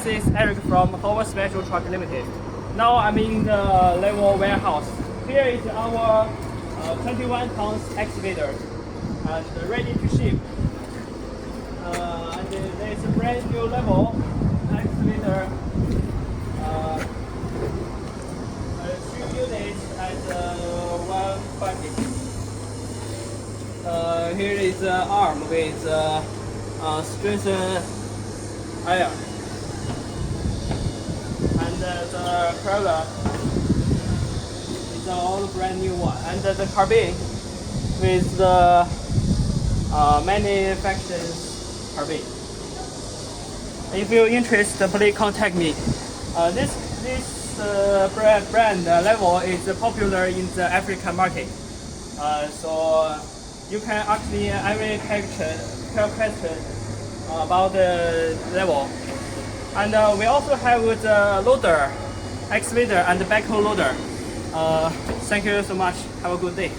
This is Eric from Lovol FR215E Limited. Now I'm in the Lovol warehouse. Here is our 21 tons excavator and ready to ship. And there is a brand new Lovol excavator. 2 units at 150. Here is the arm with strengthened iron. And the crawler is all brand new one. And the carbine with the manufacturer's carbine. If you're interested, please contact me. This brand Lovol is popular in the African market. So you can ask me every question about the Lovol. And we also have the loader, excavator, and the backhoe loader. Thank you so much. Have a good day.